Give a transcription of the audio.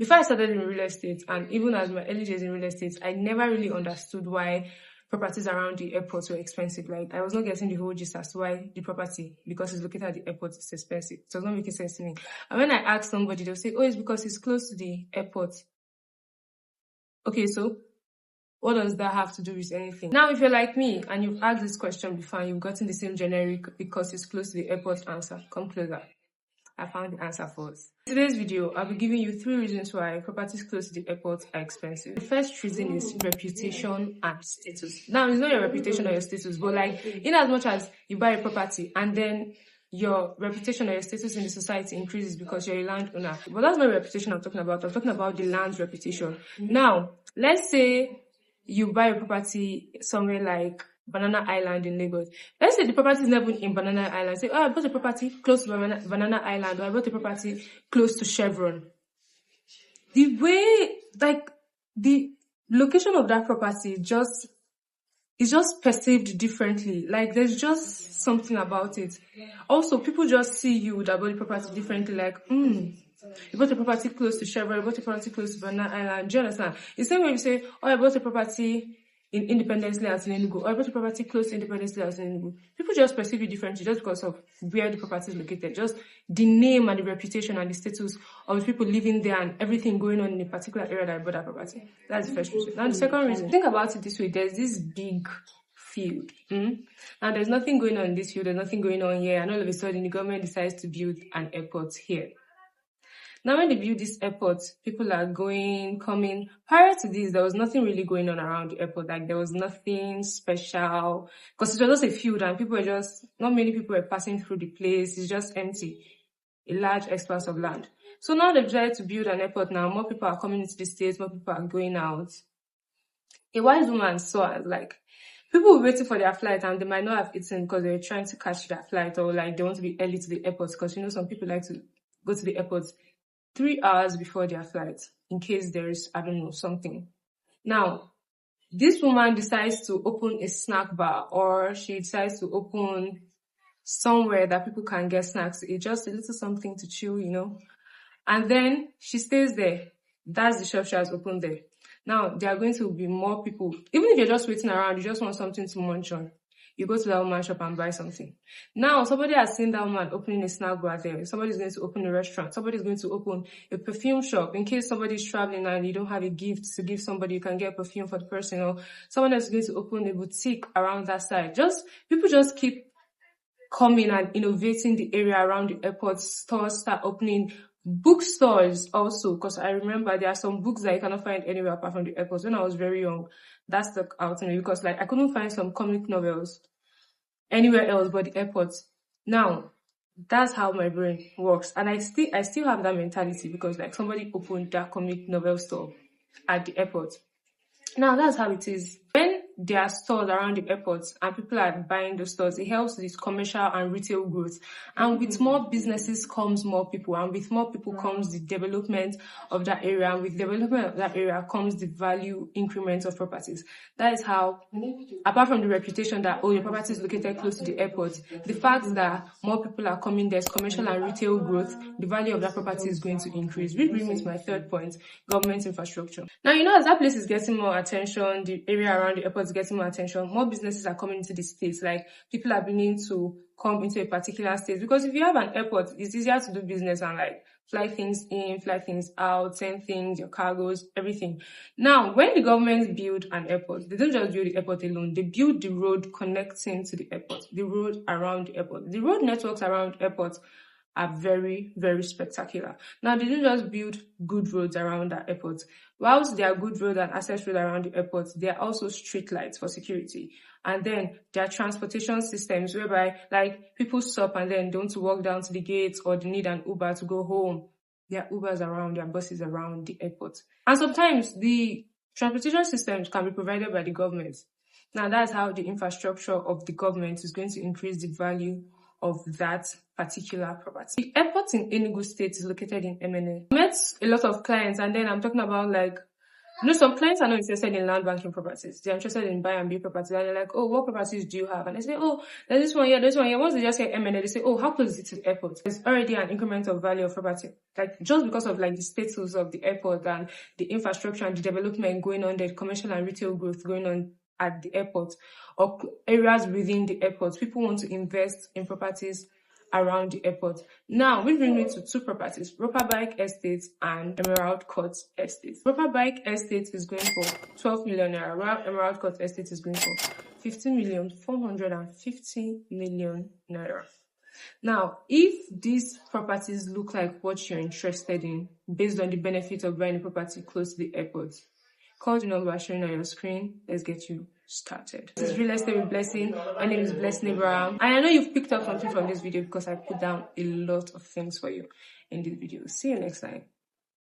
Before I started in real estate, and even as my early days in real estate, I never really understood why properties around the airport were expensive. Like, I was not getting the whole gist as to why the property, because it's located at the airport, is expensive. It was not making sense to me. And when I asked somebody, they'll say, oh, it's because it's close to the airport. Okay, so what does that have to do with anything? Now, if you're like me and you've asked this question before and you've gotten the same generic because it's close to the airport answer, come closer. I found the answer for us. In today's video, I'll be giving you 3 reasons why properties close to the airport are expensive. The first reason is reputation and status. Now, it's not your reputation or your status, but like, in as much as you buy a property and then your reputation or your status in the society increases because you're a landowner. But that's not reputation I'm talking about. I'm talking about the land's reputation. Now, let's say you buy a property somewhere like Banana Island in Lagos. Let's say the property is never in Banana Island. Say, oh, I bought a property close to Banana Island, or I bought a property close to Chevron. The way, like, the location of that property is just perceived differently. Like, there's just something about it. Also, people just see you with that body property differently. Like, you bought a property close to Chevron, you bought a property close to Banana Island. Do you understand? The same way you say, oh, I bought a property in Independence Layout in Enugu, or I bought a property close to Independence Layout in Enugu. People just perceive it differently just because of where the property is located. Just the name and the reputation and the status of the people living there and everything going on in a particular area that I bought that property. That's the first reason. Now, the second reason, think about it this way. There's this big field. And there's nothing going on in this field. There's nothing going on here. And all of a sudden, the government decides to build an airport here. Now, when they build this airport, people are going, coming. Prior to this, there was nothing really going on around the airport. Like, there was nothing special. Because it was just a field and people were just, not many people were passing through the place. It's just empty. A large expanse of land. So now they've decided to build an airport now. More people are coming into the States. More people are going out. A wise woman saw it, like, people were waiting for their flight and they might not have eaten because they were trying to catch their flight, or like they want to be early to the airport because, you know, some people like to go to the airport 3 hours before their flight in case there is, I don't know, something. Now, this woman decides to open a snack bar, or she decides to open somewhere that people can get snacks to eat, just a little something to chew, you know. And then she stays there. That's the shop she has opened there. Now, there are going to be more people. Even if you're just waiting around, you just want something to munch on, you go to that woman's shop and buy something. Now, somebody has seen that woman opening a snack bar there. Somebody's going to open a restaurant. Somebody's going to open a perfume shop. In case somebody's traveling and you don't have a gift to give somebody, you can get a perfume for the person. Or someone else is going to open a boutique around that side. People just keep coming and innovating the area around the airport. Stores start opening. Bookstores also, because I remember there are some books that you cannot find anywhere apart from the airport. When I was very young, that stuck out to me because, like, I couldn't find some comic novels anywhere else but the airport. Now, that's how my brain works, and I still have that mentality because, like, somebody opened that comic novel store at the airport. Now, that's how it is. When there are stores around the airports and people are buying those stores, it helps with commercial and retail growth. And with more businesses comes more people, and with more people comes the development of that area, and with development of that area comes the value increment of properties. That is how, apart from the reputation that, oh, your property is located close to the airport, the fact that more people are coming, there's commercial and retail growth, the value of that property is going to increase. Which brings me to my third point, government infrastructure. Now, you know, as that place is getting more attention, the area around the airport is getting more attention, more businesses are coming into the states. Like, people are beginning to come into a particular state, because if you have an airport, it's easier to do business and, like, fly things in, fly things out, send things, your cargoes, everything. Now, when the government build an airport, they don't just build the airport alone. They build the road connecting to the airport, the road around the airport. The road networks around airports are very, very spectacular. Now, they don't just build good roads around that airport. Whilst there are good roads and access roads around the airport, there are also street lights for security. And then there are transportation systems whereby, like, people stop and then don't walk down to the gates, or they need an Uber to go home. There are Ubers around, there are buses around the airport. And sometimes the transportation systems can be provided by the government. Now, that's how the infrastructure of the government is going to increase the value of that particular property. The airport in Enugu State is located in MNA. I met a lot of clients, and then I'm talking about, like, Some clients are not interested in land banking properties. They're interested in buy and build properties. And they're like, oh, what properties do you have? And they say, oh, there's this one here, there's one here. Once they just say M&A, they say, oh, how close is it to the airport? There's already an increment of value of property. Like, just because of like the status of the airport and the infrastructure and the development going on, the commercial and retail growth going on at the airport or areas within the airport, people want to invest in properties around the airport. Now, we bring me to two properties, Roper Bike Estate and Emerald Court Estate. Roper Bike Estate is going for 12 million naira, while Emerald Court Estate is going for 15,450,000 naira. Now, if these properties look like what you're interested in, based on the benefit of buying a property close to the airport, call the number showing on your screen. Let's get you started. This is Real Estate with Blessing. My name is Blessing Abraham. And I know you've picked up something from this video because I put down a lot of things for you in this video. See you next time.